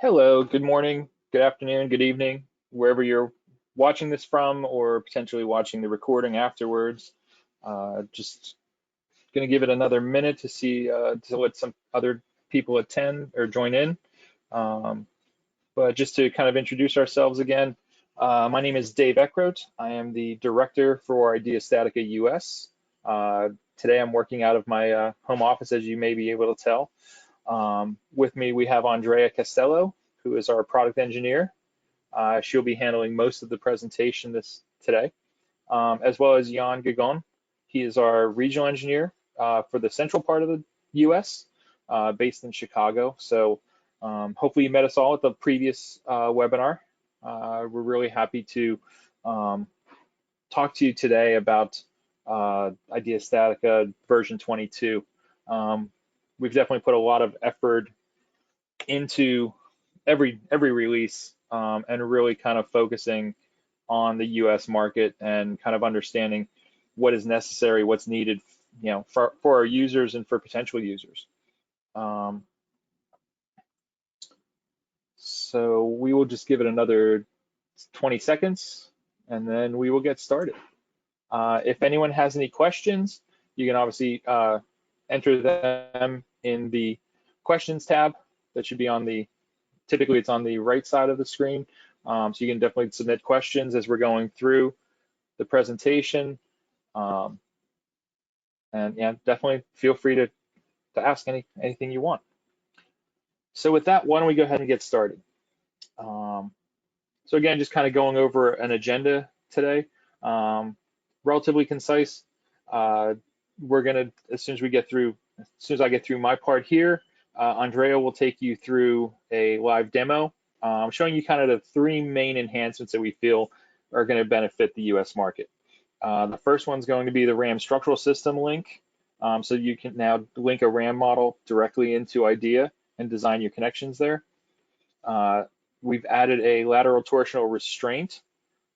Hello, good morning, good afternoon, good evening, wherever you're watching this from or potentially watching the recording afterwards. Just going to give it another minute to see to let some other people attend or join in. But just to kind of introduce ourselves again, my name is Dave Eckroat. I am the director for IDEA StatiCa US. Today I'm working out of my home office, as you may be able to tell. With me, we have Andrea Castello, who is our product engineer. She'll be handling most of the presentation today, as well as Jan Gagon. He is our regional engineer for the central part of the US, based in Chicago. So hopefully you met us all at the previous webinar. We're really happy to talk to you today about IDEA StatiCa version 22. We've definitely put a lot of effort into every release and really kind of focusing on the US market and kind of understanding what is necessary, what's needed, for our users and for potential users. So we will just give it another 20 seconds and then we will get started. If anyone has any questions, you can obviously enter them in the questions tab that should be on typically it's on the right side of the screen. So you can definitely submit questions as we're going through the presentation. And yeah, definitely feel free to ask anything you want. So with that, why don't we go ahead and get started? So again, just kind of going over an agenda today, relatively concise. We're gonna, as soon as I get through my part here, Andrea will take you through a live demo, showing you kind of the three main enhancements that we feel are going to benefit the US market. The first one's going to be the RAM structural system link. So you can now link a RAM model directly into IDEA and design your connections there. We've added a lateral torsional restraint.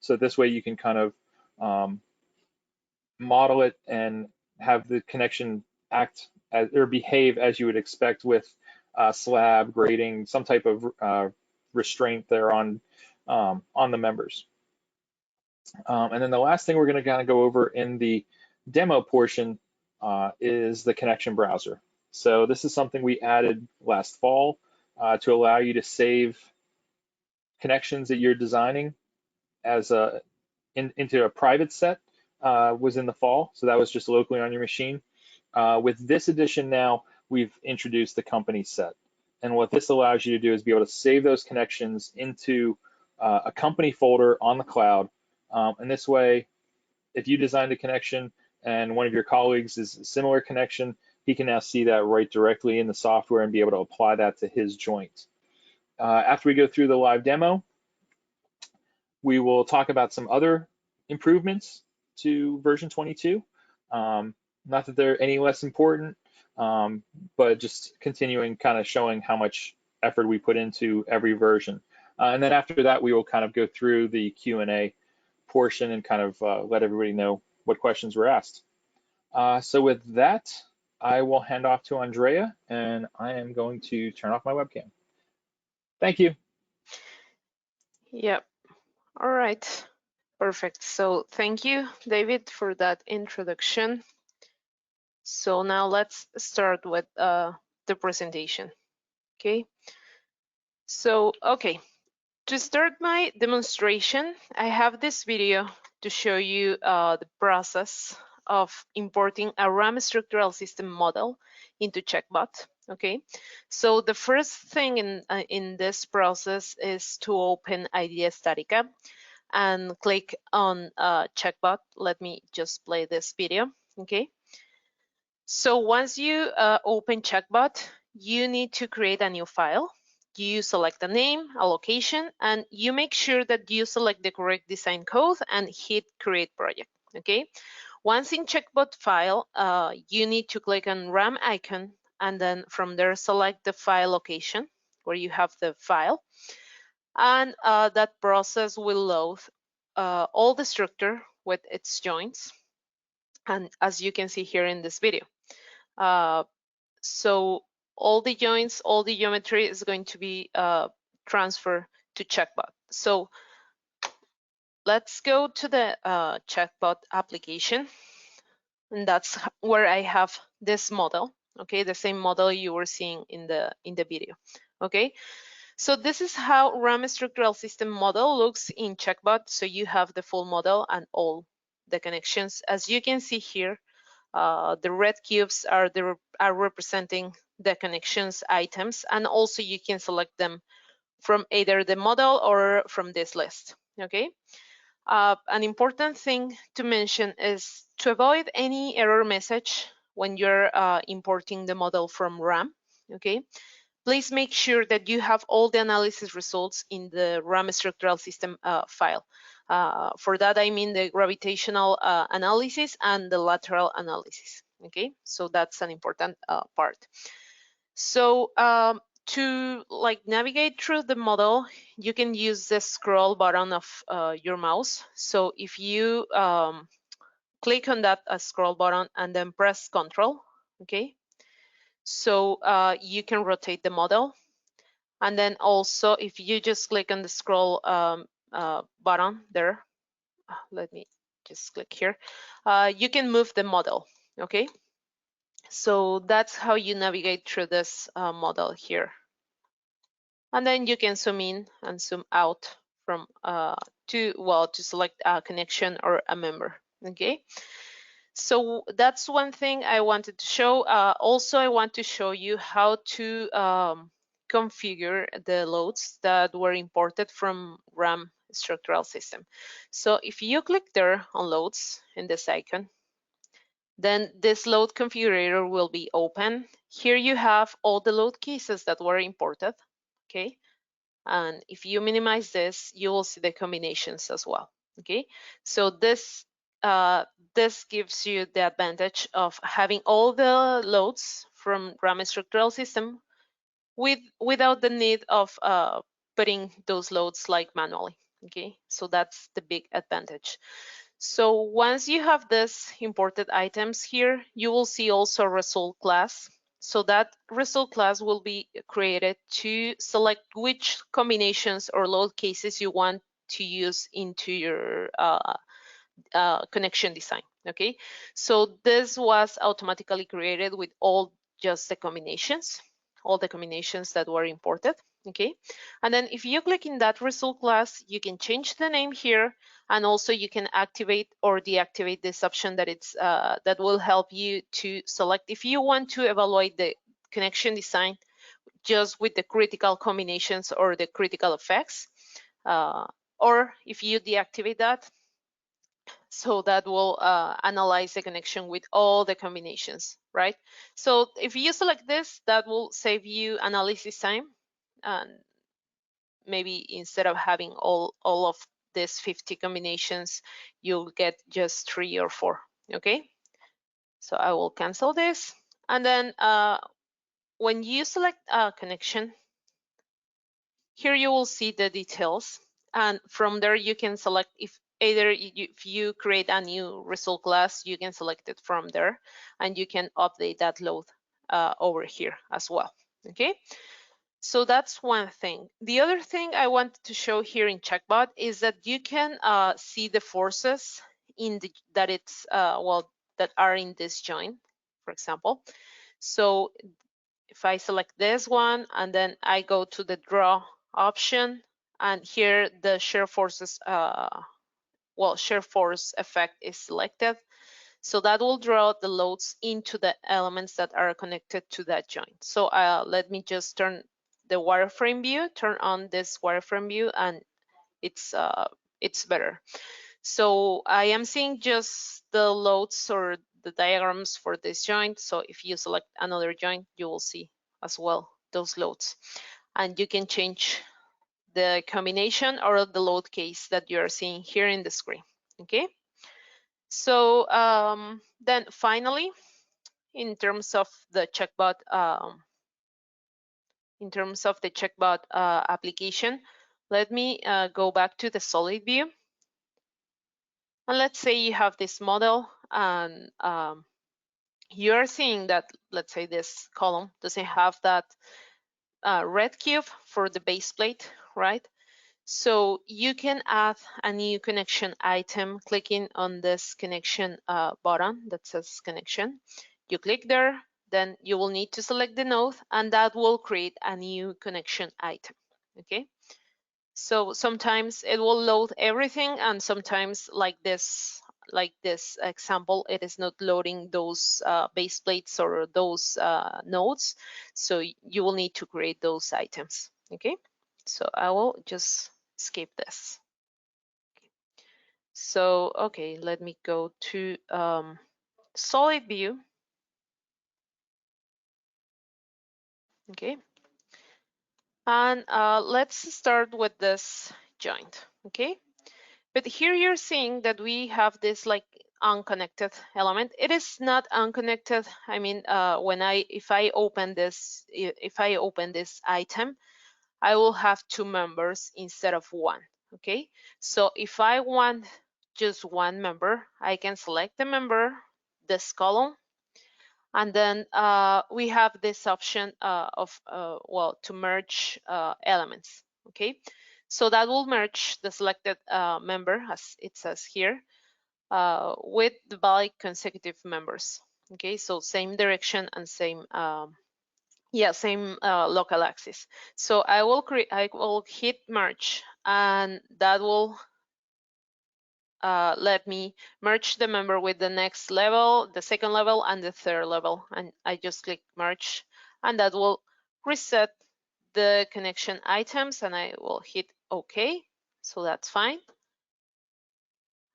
So this way you can kind of model it and have the connection act or behave as you would expect with slab grading, some type of restraint there on the members. And then the last thing we're going to kind of go over in the demo portion is the connection browser. So this is something we added last fall to allow you to save connections that you're designing as into a private set. Was in the fall, so that was just locally on your machine. With this edition now, we've introduced the company set. And what this allows you to do is be able to save those connections into a company folder on the cloud. And this way, if you designed a connection and one of your colleagues is a similar connection, he can now see that right directly in the software and be able to apply that to his joint. After we go through the live demo, we will talk about some other improvements to version 22. Not that they're any less important, but just continuing kind of showing how much effort we put into every version. And then after that, we will kind of go through the Q&A portion and kind of let everybody know what questions were asked. So with that, I will hand off to Andrea, and I am going to turn off my webcam. Thank you. Yep. All right. Perfect. So thank you, David, for that introduction. So now let's start with the presentation. Okay. So, okay. To start my demonstration, I have this video to show you the process of importing a RAM structural system model into Checkbot. Okay, so the first thing in this process is to open IDEA StatiCa and click on Checkbot. Let me just play this video. Okay, so once you open Checkbot, you need to create a new file. You select a name, a location, and you make sure that you select the correct design code and hit Create Project. Okay. Once in Checkbot file, you need to click on RAM icon, and then from there select the file location where you have the file, and that process will load all the structure with its joints, and as you can see here in this video. So all the joints, all the geometry is going to be transfer to checkbot. So let's go to the checkbot application, and that's where I have this model. Okay, the same model you were seeing in the video. Okay, so this is how RAM structural system model looks in checkbot. So you have the full model and all the connections. As you can see here, the red cubes are representing the connections items, and also you can select them from either the model or from this list. Okay. An important thing to mention is to avoid any error message when you're importing the model from RAM. Okay. Please make sure that you have all the analysis results in the RAM structural system file. For that, I mean the gravitational analysis and the lateral analysis. Okay, so that's an important part. So to navigate through the model, you can use the scroll button of your mouse. So if you click on that scroll button and then press Control, okay, so you can rotate the model. And then also, if you just click on the scroll button there, let me just click here, you can move the model, okay? So that's how you navigate through this model here. And then you can zoom in and zoom out from to select a connection or a member, okay? So that's one thing I wanted to show. Also, I want to show you how to configure the loads that were imported from RAM structural system. So if you click there on loads in this icon, then this load configurator will be open. Here you have all the load cases that were imported, okay? And if you minimize this, you will see the combinations as well, okay? So this gives you the advantage of having all the loads from RAM structural system without the need of putting those loads manually, okay? So that's the big advantage. So once you have this imported items here, you will see also result class. So that result class will be created to select which combinations or load cases you want to use into your connection design, okay? So this was automatically created with all the combinations that were imported, okay? And then if you click in that result class, you can change the name here, and also you can activate or deactivate this option that will help you to select if you want to evaluate the connection design just with the critical combinations or the critical effects, or if you deactivate that, so that will analyze the connection with all the combinations, right? So if you select this, that will save you analysis time, and maybe instead of having all of these 50 combinations, you'll get just 3 or 4, okay? So I will cancel this. And then when you select a connection, here you will see the details, and from there you can select if you create a new result class, you can select it from there, and you can update that load over here as well, okay? So that's one thing. The other thing I wanted to show here in checkbot is that you can see the forces that are in this joint, for example. So if I select this one and then I go to the draw option, and here the shear forces, shear force effect is selected. So that will draw the loads into the elements that are connected to that joint. So let me just turn the wireframe view, turn on this wireframe view, and it's better. So I am seeing just the loads or the diagrams for this joint. So if you select another joint, you will see as well those loads. And you can change the combination or the load case that you are seeing here in the screen, okay? So then finally, in terms of the checkbot, application, let me go back to the solid view. And let's say you have this model, and you're seeing that, let's say this column doesn't have that red cube for the base plate, right? So you can add a new connection item clicking on this connection button that says connection. You click there, then you will need to select the node, and that will create a new connection item. Okay. So sometimes it will load everything, and sometimes like this example, it is not loading those base plates or those nodes. So you will need to create those items. Okay. So I will just skip this. So, okay, let me go to solid view. Okay. And let's start with this joint. Okay. But here you're seeing that we have this like unconnected element. It is not unconnected. I mean, if I open this item, I will have two members instead of one. Okay. So if I want just one member, I can select the member, this column, and then we have this option to merge elements. Okay, so that will merge the selected member, as it says here, with the valid consecutive members. Okay, so same direction and same local axis. So I will hit merge, and that will let me merge the member with the next level, the second level, and the third level. And I just click merge, and that will reset the connection items, and I will hit OK. So that's fine.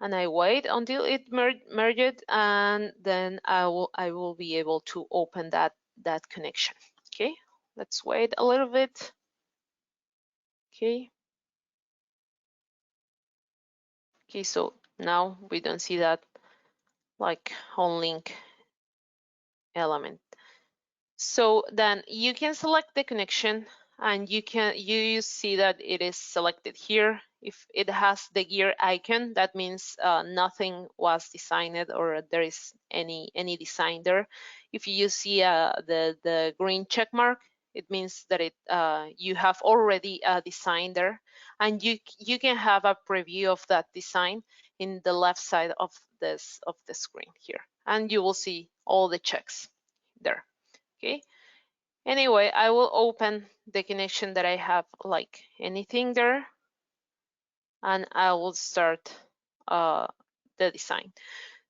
And I wait until it merged, and then I will be able to open that connection. Okay, let's wait a little bit. Okay. Okay, so now we don't see that like on link element. So then you can select the connection, and you see that it is selected here. If it has the gear icon, that means nothing was designed or there is any design there. If you see the green check mark, it means that you have already designed there, and you can have a preview of that design in the left side of the screen here, and you will see all the checks there. Okay. Anyway, I will open the connection that I have, like anything there, and I will start the design.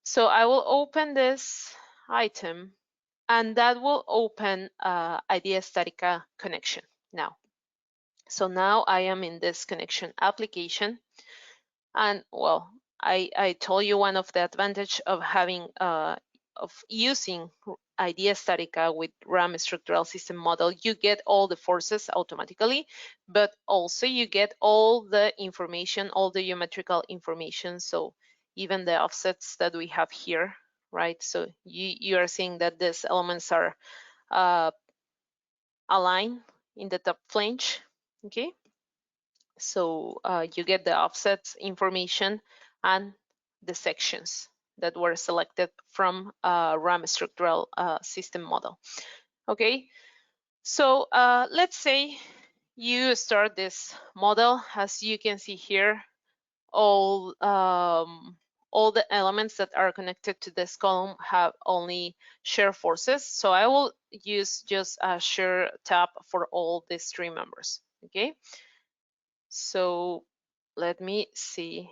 So I will open this item, and that will open IDEA StatiCa connection now. So now I am in this connection application, and well, I told you one of the advantage of having using IDEA StatiCa with RAM structural system model, you get all the forces automatically, but also you get all the information, all the geometrical information. So even the offsets that we have here, right? So you are seeing that these elements are aligned in the top flange. Okay. So you get the offsets information and the sections that were selected from RAM structural system model. Okay, so let's say you start this model. As you can see here, all the elements that are connected to this column have only shear forces. So I will use just a shear tab for all these three members. Okay. So let me see.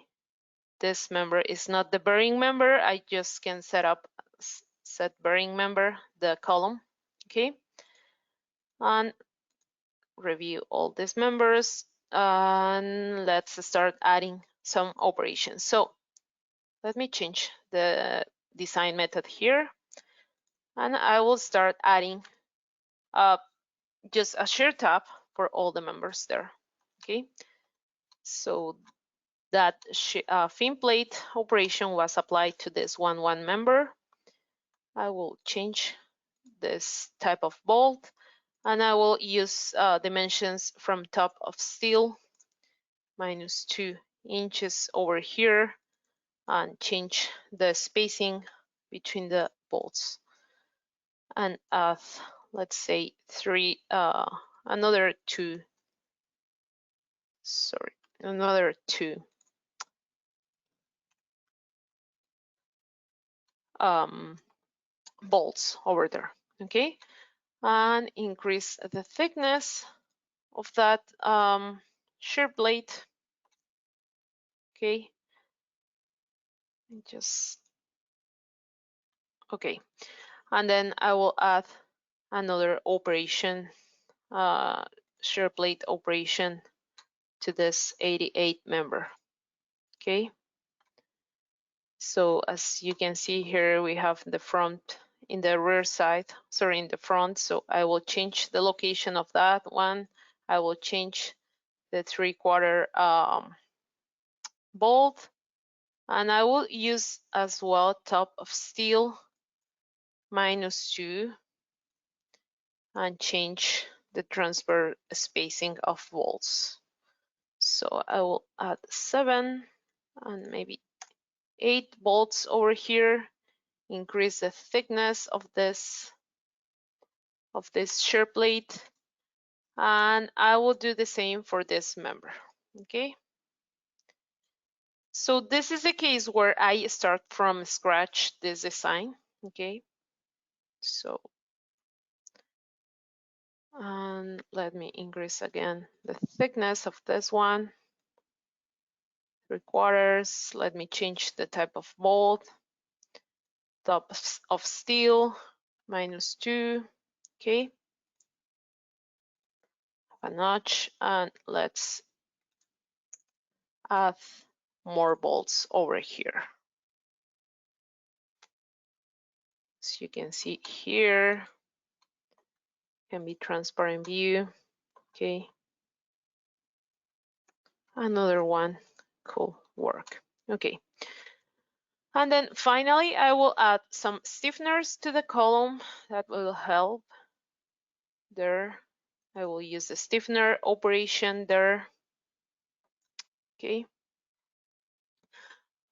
This member is not the bearing member. I just can set bearing member, the column. Okay. And review all these members. And let's start adding some operations. So let me change the design method here. And I will start adding just a shear tab for all the members there. Okay. So that fin plate operation was applied to this 1-1 member. I will change this type of bolt, and I will use dimensions from top of steel -2 inches over here, and change the spacing between the bolts, and add, let's say, 3 another two bolts over there, okay? And increase the thickness of that shear plate, okay? Okay, and then I will add another operation, shear plate operation to this 88 member, okay? So as you can see here, we have the front in the rear side, sorry, in the front. So I will change the location of that one. I will change the 3/4 bolt, and I will use as well top of steel -2 and change the transfer spacing of bolts. So I will add 7 and maybe 8 bolts over here, increase the thickness of this shear plate, and I will do the same for this member, okay? So this is a case where I start from scratch this design, okay? So, and let me increase again the thickness of this one, 3/4. Let me change the type of bolt, top of steel, -2, okay? A notch, and let's add more bolts over here. As you can see here, can be transparent view, okay? Another one could work, okay? And then finally, I will add some stiffeners to the column that will help there. I will use the stiffener operation there, okay?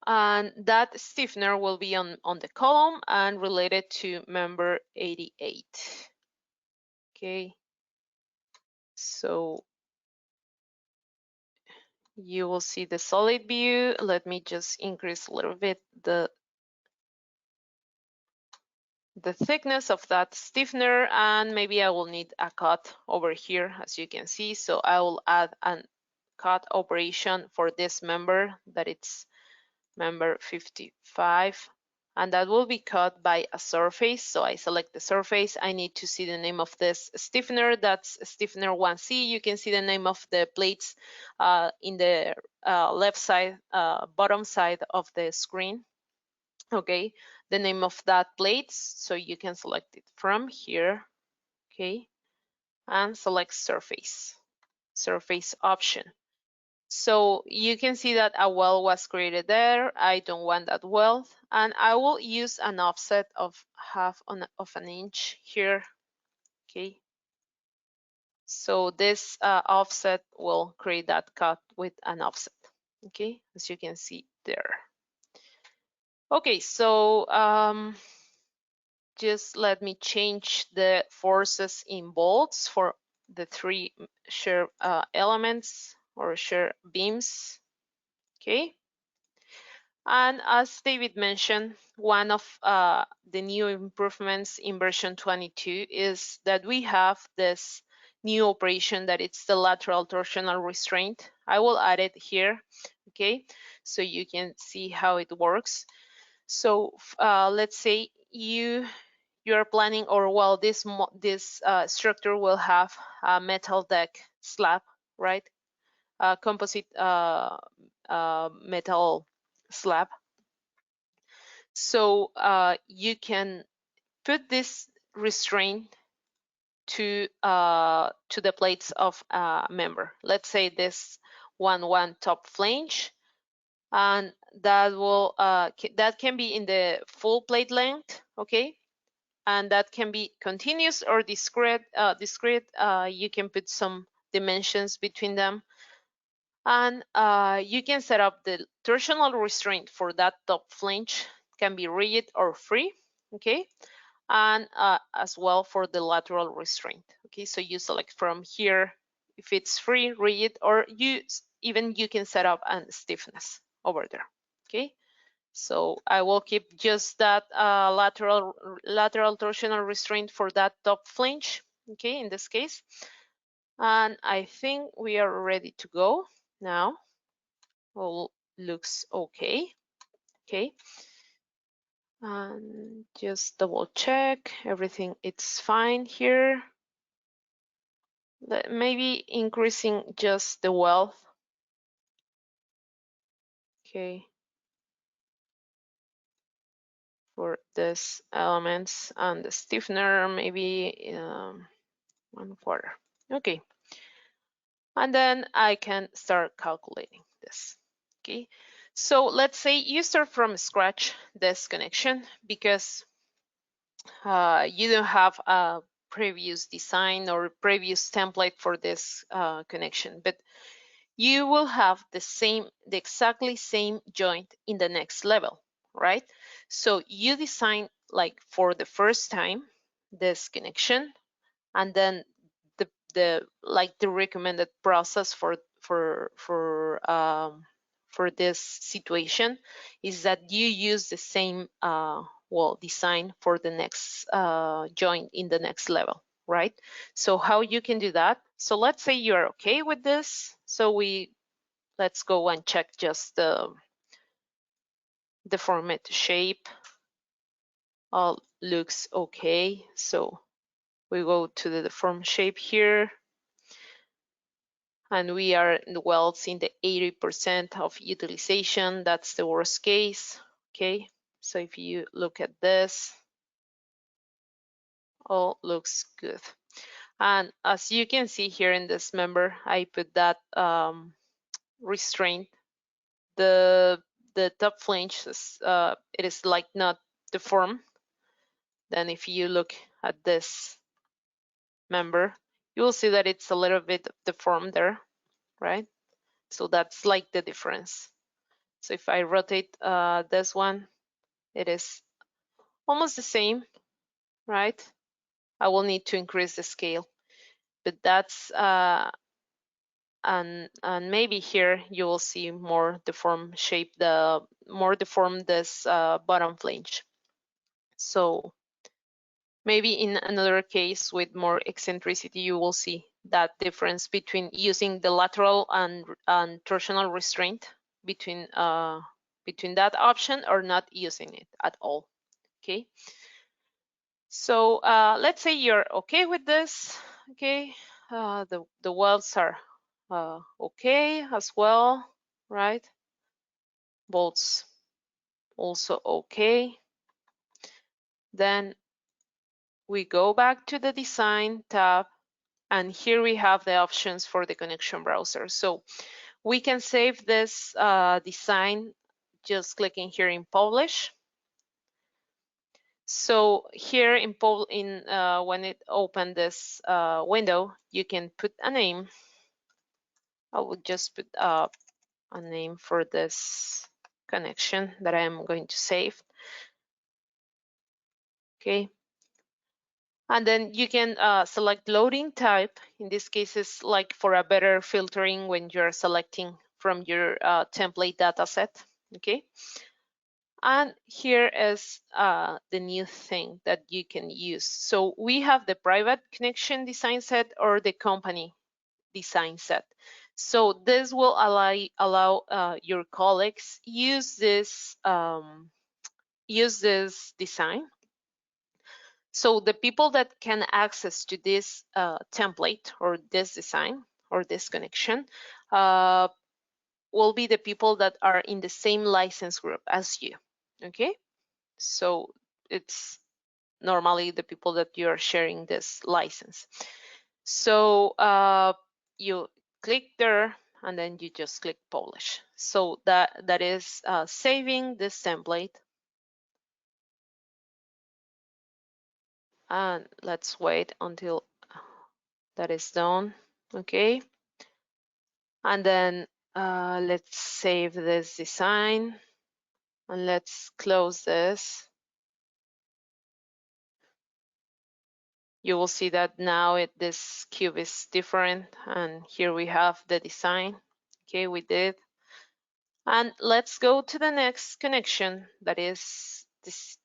And that stiffener will be on the column and related to member 88, okay? So you will see the solid view. Let me just increase a little bit the thickness of that stiffener, and maybe I will need a cut over here, as you can see. So I will add a cut operation for this member, that it's member 55, and that will be cut by a surface. So I select the surface. I need to see the name of this stiffener. That's stiffener 1C. You can see the name of the plates in the left side, bottom side of the screen, okay? The name of that plate, so you can select it from here, okay? And select surface option. So you can see that a well was created there. I don't want that well, and I will use an offset of half of an inch here, okay? So this offset will create that cut with an offset, okay? As you can see there. Okay, so just let me change the forces in bolts for the 3 shear elements or shear beams, okay? And as David mentioned, one of the new improvements in version 22 is that we have this new operation that it's the lateral torsional restraint. I will add it here, okay? So you can see how it works. So let's say you are planning, or well, this structure will have a metal deck slab, right? Composite metal slab. So you can put this restraint to the plates of a member. Let's say this one top flange, and that will that can be in the full plate length, okay? And that can be continuous or discrete. You can put some dimensions between them, and you can set up the torsional restraint for that top flange. Can be rigid or free, okay? and as well for the lateral restraint. Okay, so you select from here if it's free, rigid, or you can set up a stiffness over there. Okay, so I will keep just that lateral torsional restraint for that top flange. Okay, in this case, and I think we are ready to go now. All looks okay. Okay, and just double check everything. It's fine here. Maybe increasing just the wealth. Okay, for this elements, and the stiffener maybe 1/4. Okay, and then I can start calculating this. Okay, so let's say you start from scratch this connection because you don't have a previous design or previous template for this connection, but you will have the exactly same joint in the next level, right? So you design like for the first time this connection, and then the recommended process for this situation is that you use the same design for the next joint in the next level, right? So how you can do that? So let's say you're okay with this. So let's go and check just the deformed shape. All looks okay. So we go to the deformed shape here, and we are in the welds in the 80% of utilization. That's the worst case. Okay, so if you look at this, all looks good. And as you can see here in this member, I put that restraint. The top flange is it is like not deformed. Then if you look at this member, you will see that it's a little bit deformed there, right? So that's like the difference. So if I rotate this one, it is almost the same, right? I will need to increase the scale, but that's and maybe here you will see more deformed shape, the more deformed this bottom flange. So maybe in another case with more eccentricity, you will see that difference between using the lateral and torsional restraint between that option or not using it at all. Okay. So let's say you're okay with this. Okay, the welds are okay as well, right? Bolts also okay. Then we go back to the design tab, and here we have the options for the connection browser. So we can save this design just clicking here in publish. So here in when it opened this window, you can put a name. I would just put a name for this connection that I am going to save. Okay. And then you can select loading type. In this case, it's like for a better filtering when you're selecting from your template data set. Okay. And here is the new thing that you can use. So we have the private connection design set or the company design set. So this will allow your colleagues use this design. So the people that can access to this template or this design or this connection will be the people that are in the same license group as you. Okay, so it's normally the people that you are sharing this license. So you click there and then you just click publish. So that is saving this template. And let's wait until that is done. Okay. And then let's save this design and let's close this. you will see that now this cube is different, and here we have the design. Okay, we did. And let's go to the next connection that is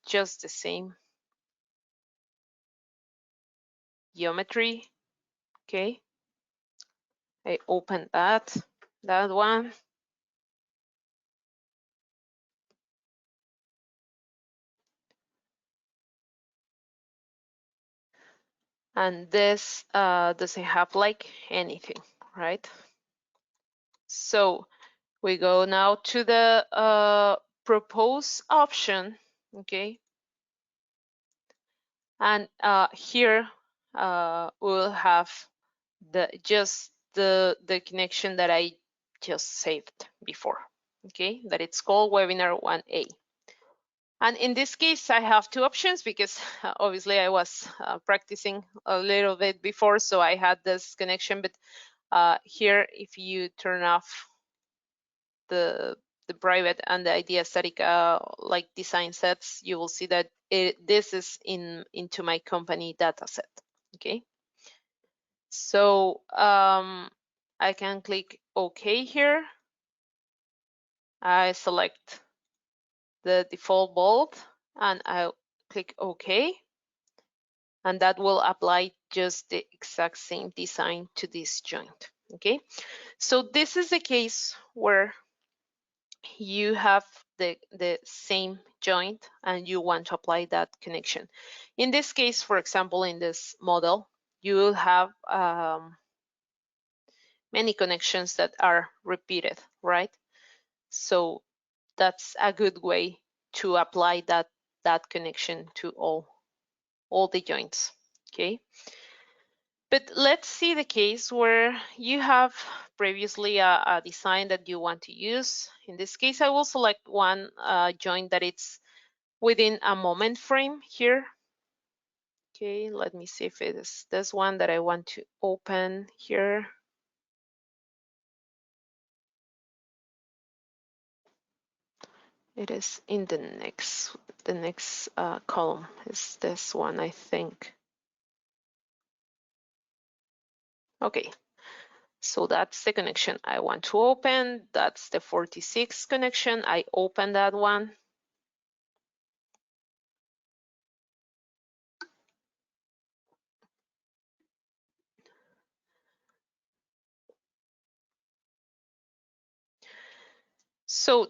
just the same geometry. Okay, I open that one. And this doesn't have like anything, right? So we go now to the propose option, okay? And here we'll have just the connection that I just saved before, okay? That it's called webinar 1A. And in this case, I have two options because obviously I was practicing a little bit before, so I had this connection. But here, if you turn off the private and the IDEA StatiCa like design sets, you will see that this is into my company data set. Okay, so I can click OK here. I select the default bolt and I click OK, and that will apply just the exact same design to this joint. Okay, so this is the case where you have the same joint and you want to apply that connection. In this case, for example, in this model, you will have many connections that are repeated, right? So that's a good way to apply that connection to all the joints, okay? But let's see the case where you have previously a design that you want to use. In this case, I will select one joint that it's within a moment frame here. Okay, let me see if it is this one that I want to open here. It is in the next column is this one, I think. Okay, so that's the connection I want to open. That's the 46 connection. I open that one. So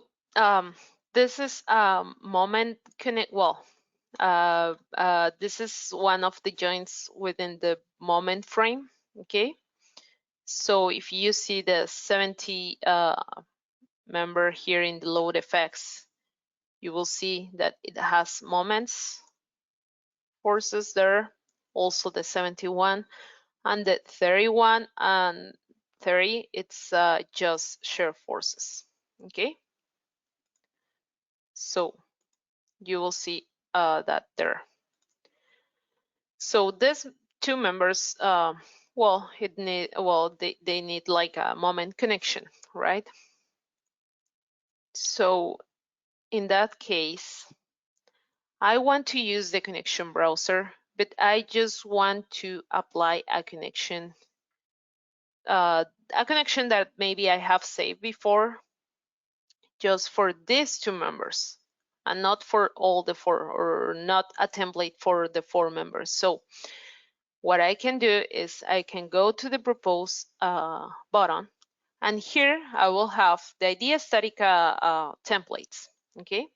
this is moment connect. Well, this is one of the joints within the moment frame. Okay, so if you see the 70 member here in the load effects, you will see that it has moments forces there, also the 71 and the 31 and 30, it's just shear forces. Okay, so you will see that there. So these two members, well, they need like a moment connection, right? So in that case, I want to use the connection browser, but I just want to apply a connection that maybe I have saved before, just for these two members, and not for all the four, or not a template for the four members. So what I can do is I can go to the propose button, and here I will have the IDEA StatiCa templates. Okay,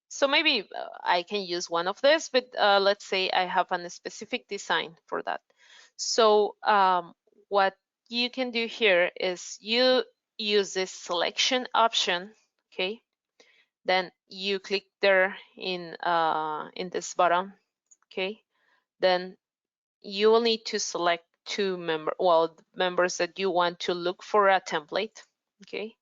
so maybe I can use one of this, but let's say I have a specific design for that. So what you can do here is you use this selection option. Okay, then you click there in this button. Okay, then you will need to select two members that you want to look for a template. Okay,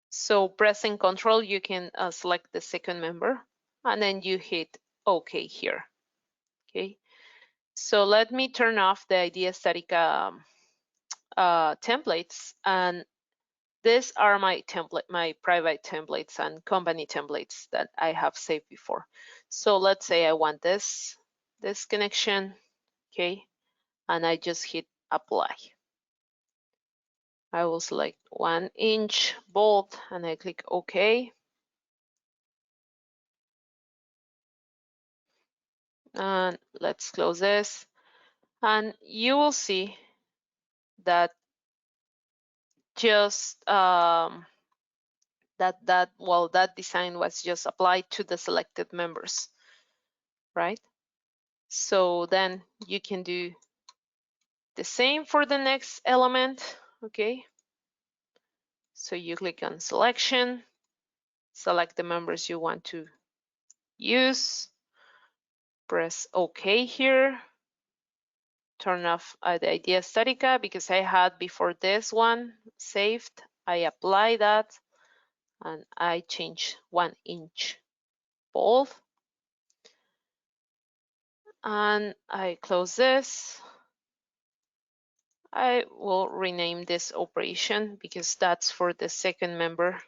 so pressing Control, you can select the second member, and then you hit OK here. Okay, so let me turn off the IDEA StatiCa templates, and these are my private templates and company templates that I have saved before. So let's say I want this connection. okay, and I just hit apply. I will select 1 inch bolt and I click OK. And let's close this. And you will see that just that design was just applied to the selected members, right? So then you can do the same for the next element, okay? So you click on selection, select the members you want to use, press OK here, turn off the IDEA StatiCa because I had before this one saved. I apply that and I change 1 inch bolt. And I close this. I will rename this operation because that's for the second member.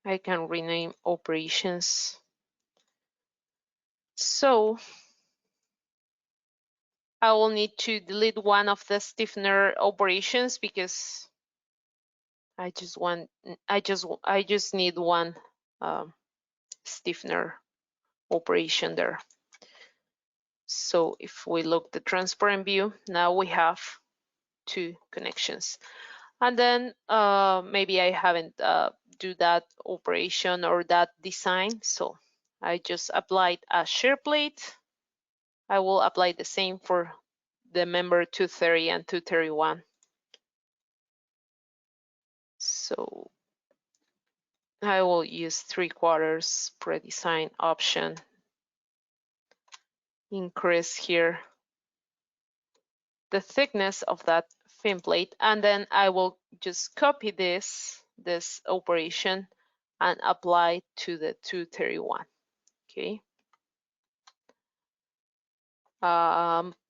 I can rename operations. So I will need to delete one of the stiffener operations because I just need one stiffener operation there. So if we look the transparent view, now we have 2 connections. And then maybe I haven't do that operation or that design, so I just applied a shear plate. I will apply the same for the member 230 and 231. So I will use 3/4 pre-design option. Increase here the thickness of that fin plate, and then I will just copy this operation and apply to the 231. Okay.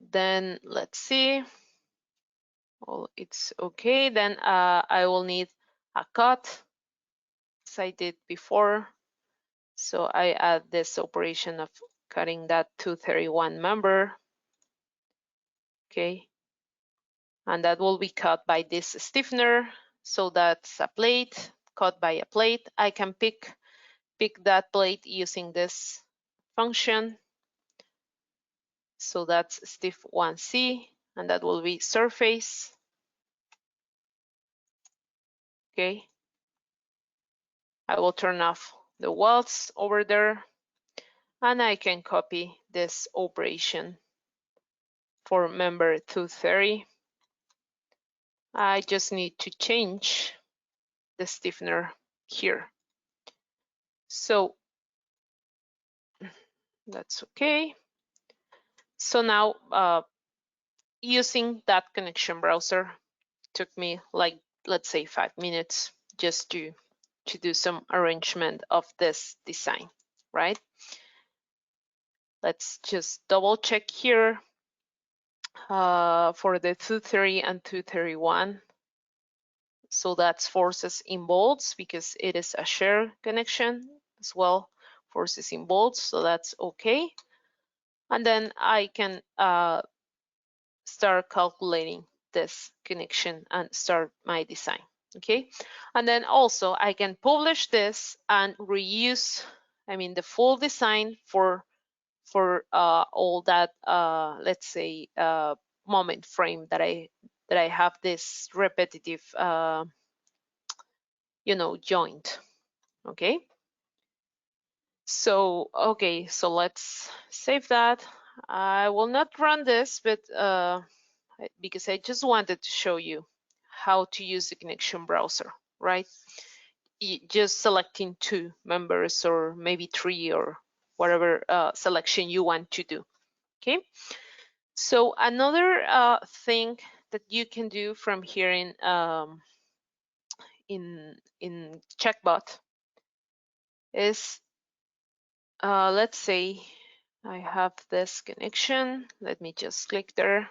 Then let's see. Well, it's okay. Then I will need a cut, as I did before. So I add this operation of cutting that 231 member. Okay. And that will be cut by this stiffener. So that's a plate cut by a plate. I can pick that plate using this function. So that's stiff 1C, and that will be surface. Okay. I will turn off the welds over there, and I can copy this operation for member 230. I just need to change the stiffener here. So that's okay. So now using that connection browser took me like, let's say 5 minutes just to do some arrangement of this design, right? Let's just double check here for the 230 and 231. So that's forces in bolts because it is a shear connection as well, forces in bolts, so that's okay. And then I can start calculating this connection and start my design, okay? And then also I can publish this and reuse, the full design for all that, let's say, moment frame that I have this repetitive, joint, okay? So, okay, so let's save that. I will not run this, but because I just wanted to show you how to use the connection browser, right? Just selecting 2 members or maybe 3 or whatever selection you want to do, okay? So another thing that you can do from here in Checkbot is, let's say I have this connection. Let me just click there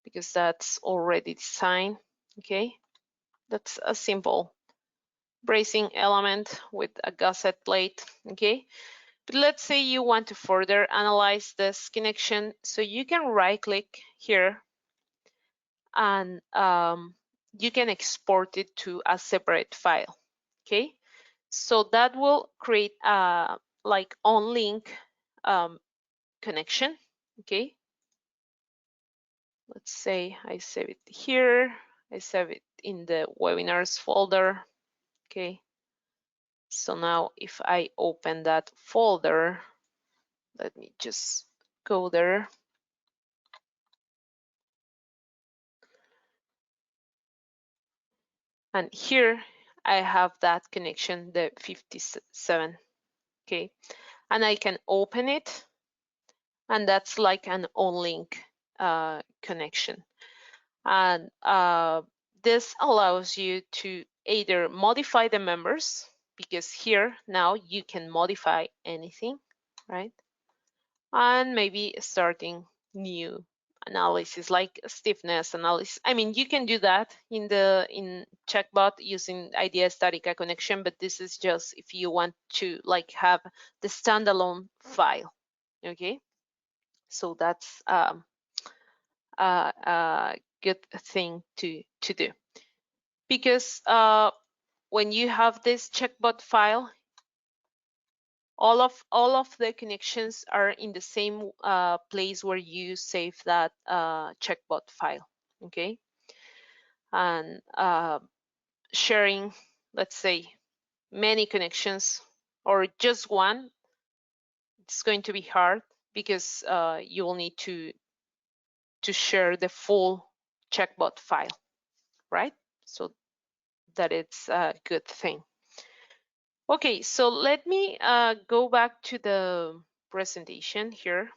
because that's already designed. Okay, that's a simple bracing element with a gusset plate, okay? But let's say you want to further analyze this connection, so you can right-click here and you can export it to a separate file, okay? So that will create a like on-link connection, okay? Let's say I save it here, I save it in the webinars folder, okay? So now if I open that folder, let me just go there. And here I have that connection, the 57, okay? And I can open it, and that's like an on-link connection. And this allows you to either modify the members, because here now you can modify anything, right? And maybe starting new analysis like stiffness analysis. I mean, you can do that in Checkbot using IDEA StatiCa connection, but this is just if you want to like have the standalone file, okay? So that's a good thing to do, because when you have this Checkbot file, all of the connections are in the same place where you save that Checkbot file, okay? And sharing, let's say, many connections or just one, it's going to be hard, because you will need to share the full Checkbot file, right? So that it's a good thing. Okay, so let me go back to the presentation here,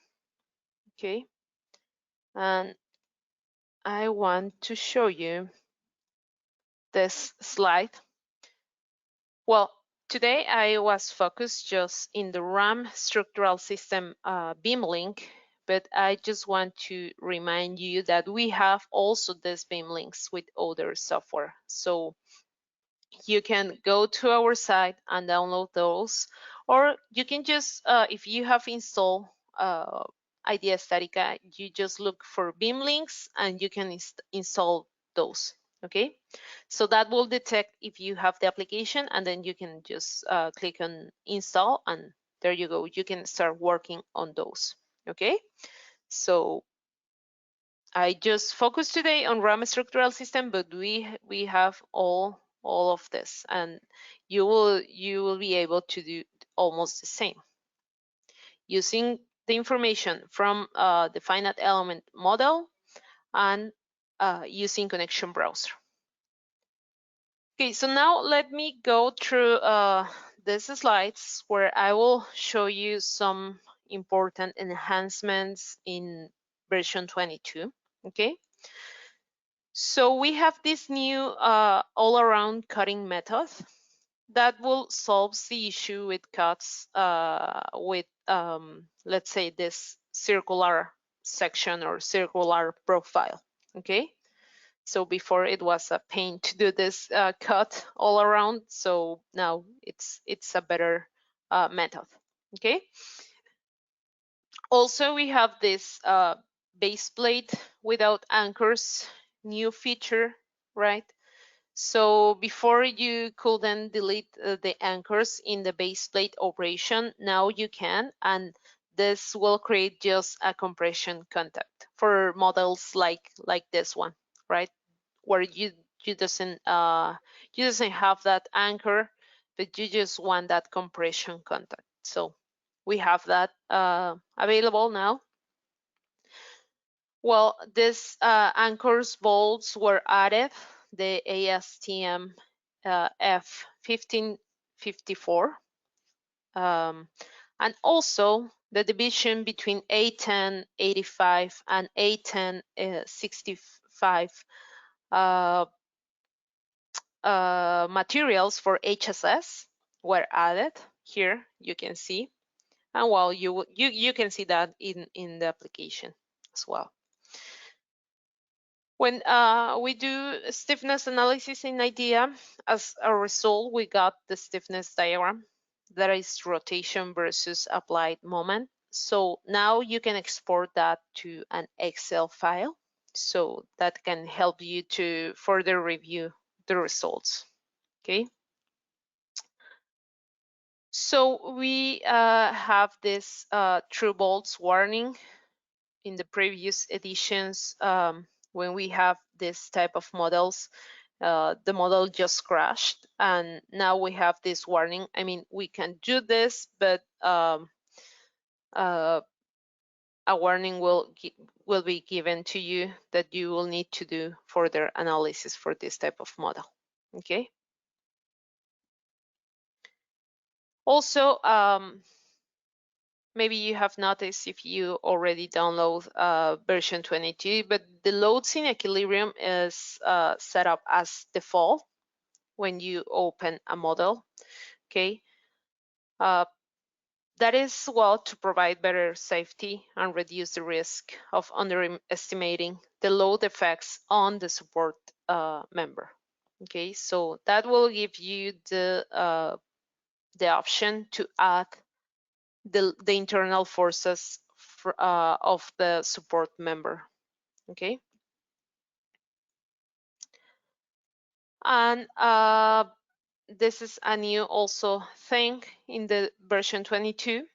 okay? And I want to show you this slide. Well, today I was focused just in the RAM structural system beam link, but I just want to remind you that we have also these beam links with other software. So you can go to our site and download those, or you can just, if you have installed IDEA StatiCa, you just look for beam links and you can install those, okay? So that will detect if you have the application, and then you can just click on install, and there you go, you can start working on those, okay? So I just focused today on RAM structural system, but we have all of this, and you will be able to do almost the same using the information from the finite element model and using connection browser. Okay, so now let me go through these slides where I will show you some important enhancements in version 22. Okay. So we have this new all-around cutting method that will solve the issue with cuts with, let's say, this circular section or circular profile, okay? So before it was a pain to do this cut all around, so now it's a better method, okay? Also, we have this base plate without anchors, new feature, right? So before you couldn't delete the anchors in the base plate operation, now you can, and this will create just a compression contact for models like this one, right? Where you doesn't have that anchor, but you just want that compression contact. So we have that available now. Well, this anchors bolts were added, the ASTM F1554, and also the division between A1085 and A1065 materials for HSS were added. Here you can see, and well, you can see that in the application as well. When we do stiffness analysis in IDEA, as a result, we got the stiffness diagram that is rotation versus applied moment. So now you can export that to an Excel file. So that can help you to further review the results. Okay. So we have this true bolts warning in the previous editions. When we have this type of models, the model just crashed, and now we have this warning. I mean, we can do this, but a warning will be given to you that you will need to do further analysis for this type of model. Okay. Also, maybe you have noticed if you already download version 22, but the loads in equilibrium is set up as default when you open a model. Okay. That is, well, to provide better safety and reduce the risk of underestimating the load effects on the support member. Okay, so that will give you the option to add the internal forces of the support member. Okay, and this is a new also thing in the version 22.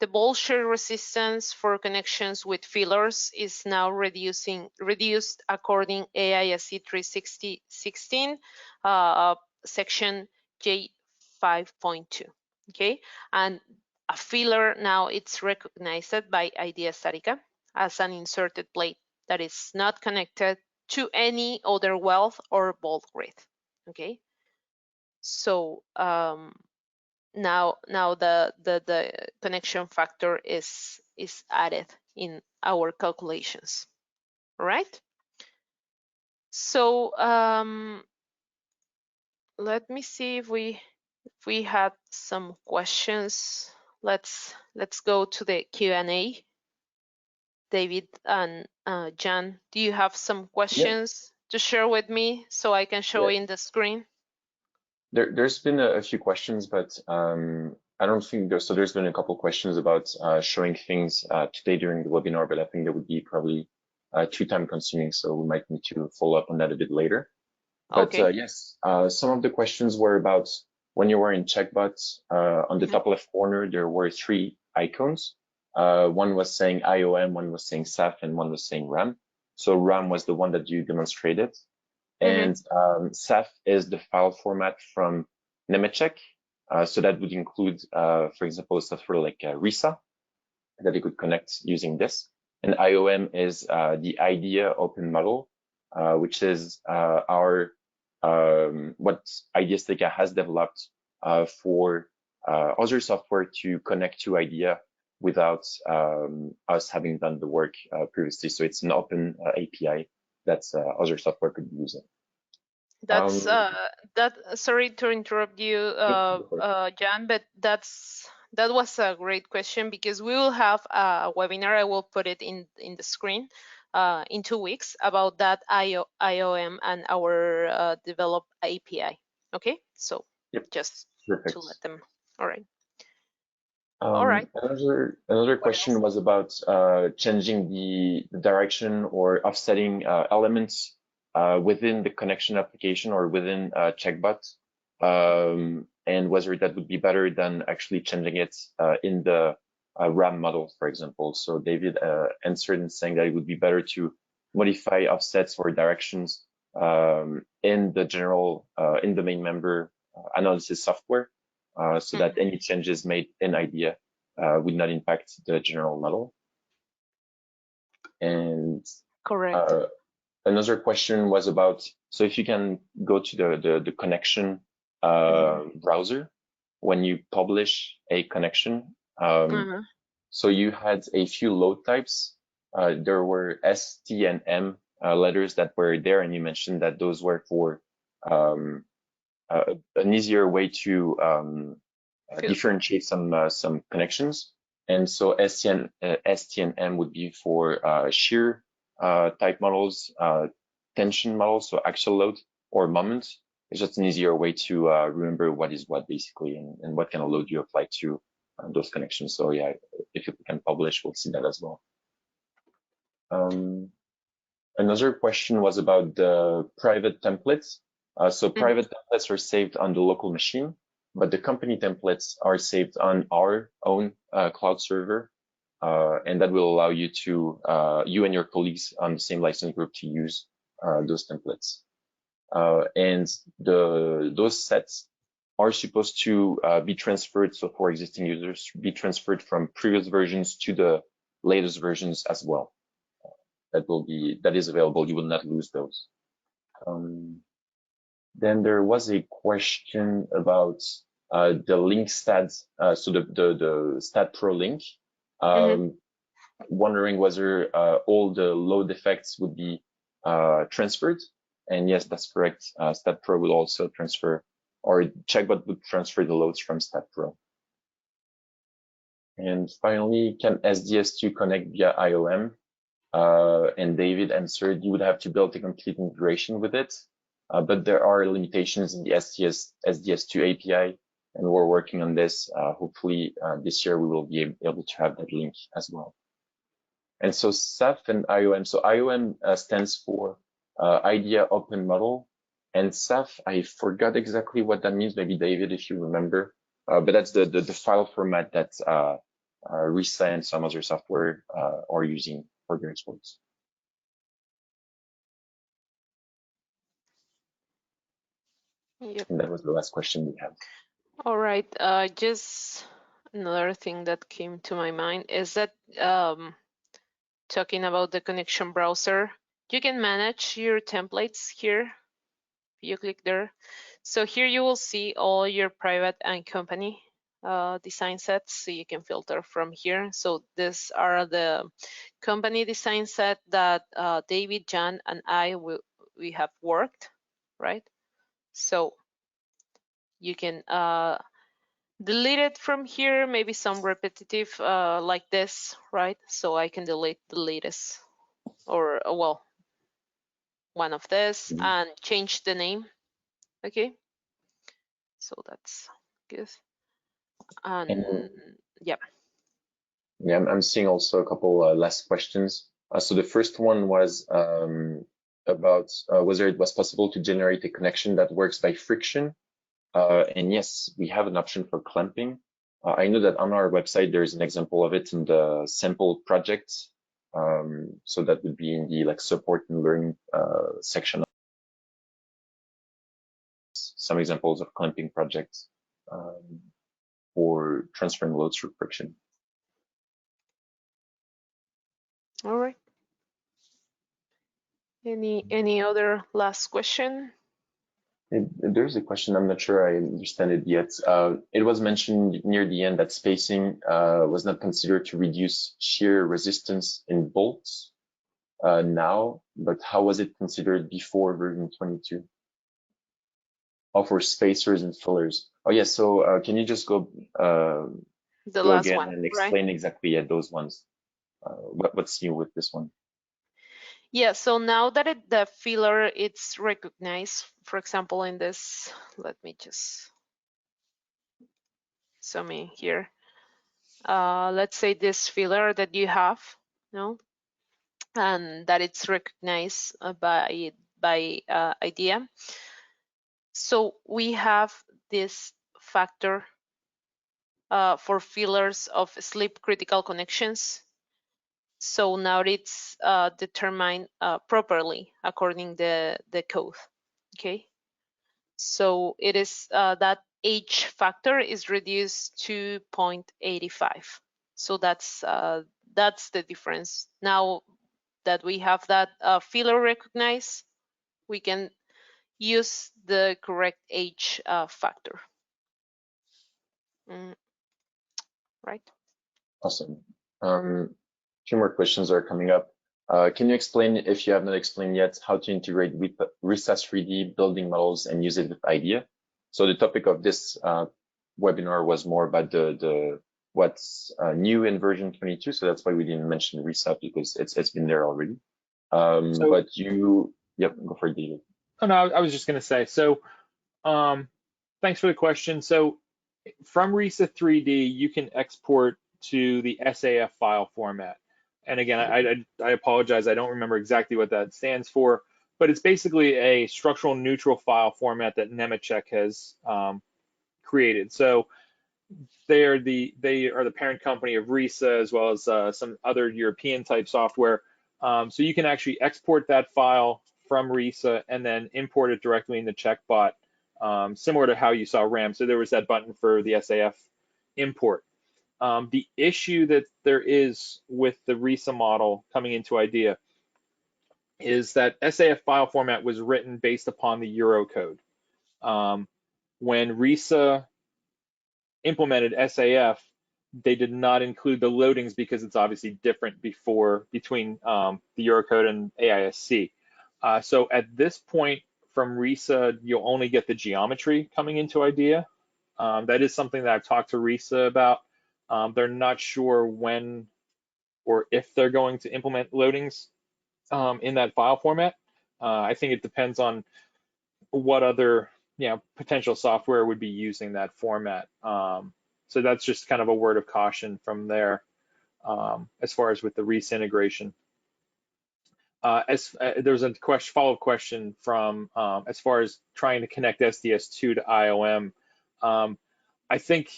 The bolt shear resistance for connections with fillers is now reduced according AISC 36016 section J5.2. Okay, and a filler now it's recognized by IDEA StatiCa as an inserted plate that is not connected to any other weld or bolt grid. Okay, so now the connection factor is added in our calculations. All right. So let me see if we had some questions. Let's go to the Q&A. David and Jan, do you have some questions to share with me so I can show in the screen? There's been a few questions, but I don't think there's been a couple questions about showing things today during the webinar, but I think that would be probably too time consuming, so we might need to follow up on that a bit later. But okay. yes, some of the questions were about when you were in Checkbot, on the top left corner, there were 3 icons. One was saying IOM, one was saying SAF, and one was saying RAM. So RAM was the one that you demonstrated. And SAF is the file format from Nemetschek. So that would include, for example, software like RISA that you could connect using this. And IOM is the IDEA open model, which is our what IDEA StatiCa has developed for other software to connect to IDEA without us having done the work previously. So it's an open API that other software could be using. That's sorry to interrupt you, Jan, but that was a great question, because we will have a webinar. I will put it in the screen in 2 weeks about that IOM and our developed API. Okay, so just Perfect. to let them. All right. All right. Another question was about changing the direction or offsetting elements within the connection application or within Checkbot, and whether that would be better than actually changing it in the RAM model, for example. So David answered in saying that it would be better to modify offsets or directions in the general, in the main member analysis software, so that any changes made in IDEA would not impact the general model. And correct. Another question was about, so if you can go to the connection browser when you publish a connection. So you had a few load types. There were S, T, and M letters that were there, and you mentioned that those were for an easier way to differentiate some connections. And so ST and M would be for shear type models. tension model, so axial load or moment. It's just an easier way to remember what is what basically, and what kind of load you apply to those connections. So yeah, if you can publish, we'll see that as well. Another question was about the private templates. So private templates are saved on the local machine, but the company templates are saved on our own cloud server. And that will allow you to, you and your colleagues on the same license group to use those templates. And those sets are supposed to be transferred. So for existing users, be transferred from previous versions to the latest versions as well. That is available. You will not lose those. Then there was a question about the link stats. So the Stat Pro link. Wondering whether all the load effects would be transferred. And yes, that's correct. Stat Pro will also transfer, or Checkbot would transfer the loads from Stat Pro. And finally, can Sds2 connect via IOM? And David answered, you would have to build a complete integration with it. But there are limitations in the Sds2 API, and we're working on this. Hopefully this year we will be able to have that link as well. And so SAF and IOM. So IOM stands for IDEA Open Model, and SAF, I forgot exactly what that means. Maybe David, if you remember, but that's the file format that RISA and some other software are using for their exports. Yep. And that was the last question we had. All right. Just another thing that came to my mind is that talking about the connection browser, you can manage your templates here. You click there. So here you will see all your private and company design sets, so you can filter from here. So these are the company design set that David, Jan, and we have worked, right? So you can delete it from here, maybe some repetitive like this, right? So I can delete the latest, or well, one of this, and change the name. Okay, so that's good. And yeah. Yeah, I'm seeing also a couple last questions. So the first one was about whether it was possible to generate a connection that works by friction. And yes, we have an option for clamping. I know that on our website, there's an example of it in the sample project. So that would be in the like support and learning section. Some examples of clamping projects for transferring loads through friction. All right. Any other last question? There's a question, I'm not sure I understand it yet. It was mentioned near the end that spacing was not considered to reduce shear resistance in bolts now, but how was it considered before version 22? Oh, for spacers and fillers. Oh yeah, so can you just go last again one, and explain right? exactly those ones? What's new with this one? Yeah, so now that the filler it's recognized, for example, in this, let me just zoom in here. Let's say this filler that you have, and that it's recognized by IDEA. So we have this factor for fillers of slip critical connections. So now it's determined properly according the code. Okay. So it is that H factor is reduced to 0.85. So that's the difference. Now that we have that filler recognized, we can use the correct H factor. Right. Awesome. Two more questions are coming up. Can you explain, if you have not explained yet, how to integrate with RISA 3D building models and use it with IDEA? So the topic of this webinar was more about what's new in version 22. So that's why we didn't mention RISA, because it's been there already. But you Yep, go for it, David. Oh no, I was just going to say. So, thanks for the question. So, from RISA 3D, you can export to the SAF file format. And again, I apologize, I don't remember exactly what that stands for, but it's basically a structural neutral file format that Nemetschek has created. So they are the parent company of RISA, as well as some other European type software. So you can actually export that file from RISA and then import it directly into CheckBot, similar to how you saw RAM. So there was that button for the SAF import. The issue that there is with the RISA model coming into IDEA is that SAF file format was written based upon the Eurocode. When RISA implemented SAF, they did not include the loadings because it's obviously different between the Eurocode and AISC. So at this point from RISA, you'll only get the geometry coming into IDEA. That is something that I've talked to RISA about. They're not sure when or if they're going to implement loadings in that file format. I think it depends on what other potential software would be using that format. So that's just kind of a word of caution from there as far as with the RISA integration. There's a follow-up question from as far as trying to connect SDS2 to IOM. I think,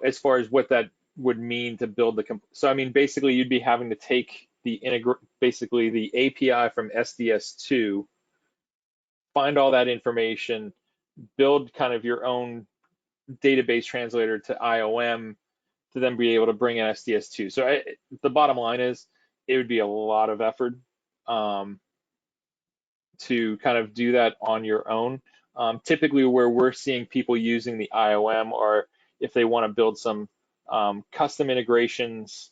as far as what that would mean to build so I mean, basically you'd be having to take the API from SDS2, find all that information, build kind of your own database translator to IOM to then be able to bring in SDS2. So the bottom line is it would be a lot of effort to kind of do that on your own. Typically where we're seeing people using the IOM, or if they want to build some custom integrations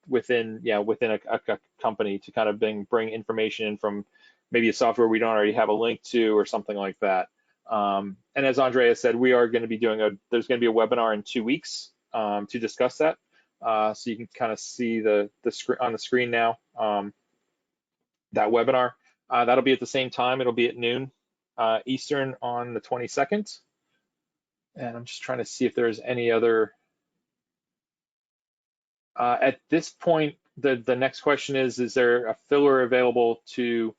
within a company to kind of bring information in from maybe a software we don't already have a link to or something like that. And as Andrea said, we are going to be there's going to be a webinar in 2 weeks to discuss that. So you can kind of see the screen on the screen now, that webinar. That'll be at the same time. It'll be at noon Eastern on the 22nd. And I'm just trying to see if there's any other. At this point, the next question is there a filler available to,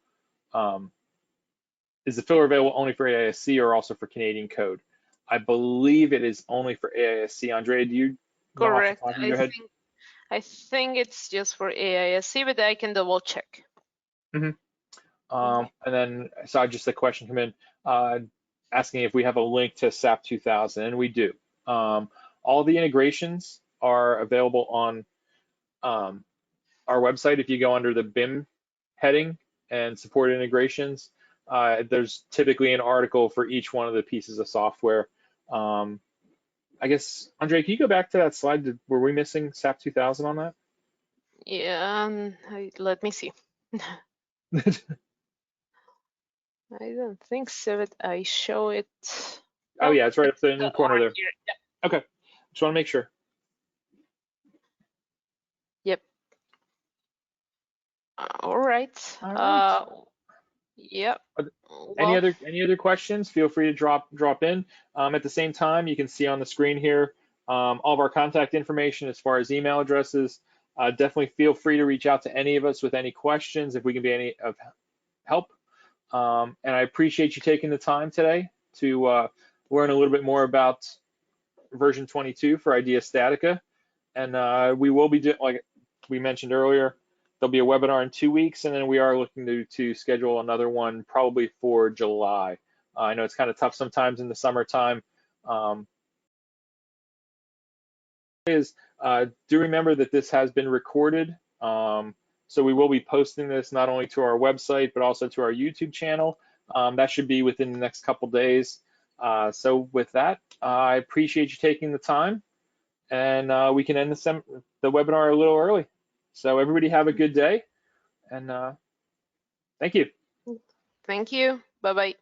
is the filler available only for AISC or also for Canadian code? I believe it is only for AISC. Andrea, do you know off the top of your head? I think it's just for AISC, but I can double check. Mm-hmm. And then I saw just a question come in asking if we have a link to SAP 2000, and we do. All the integrations are available on our website. If you go under the BIM heading and support integrations, there's typically an article for each one of the pieces of software. I guess, Andre, can you go back to that slide? Were we missing SAP 2000 on that? Yeah, let me see. I don't think so, but I show it. Oh yeah, it's right up in the corner there. Yeah. Okay, just want to make sure. Yep. All right. Yep. Any other questions? Feel free to drop in. At the same time, you can see on the screen here all of our contact information as far as email addresses. Definitely feel free to reach out to any of us with any questions if we can be any of help. And I appreciate you taking the time today to learn a little bit more about version 22 for IDEA StatiCa. And we will be doing, like we mentioned earlier, there'll be a webinar in 2 weeks, and then we are looking to schedule another one probably for July. I know it's kind of tough sometimes in the summertime. Do remember that this has been recorded. So we will be posting this not only to our website, but also to our YouTube channel. That should be within the next couple days. So with that, I appreciate you taking the time, and we can end the webinar a little early. So everybody have a good day, and thank you. Thank you. Bye-bye.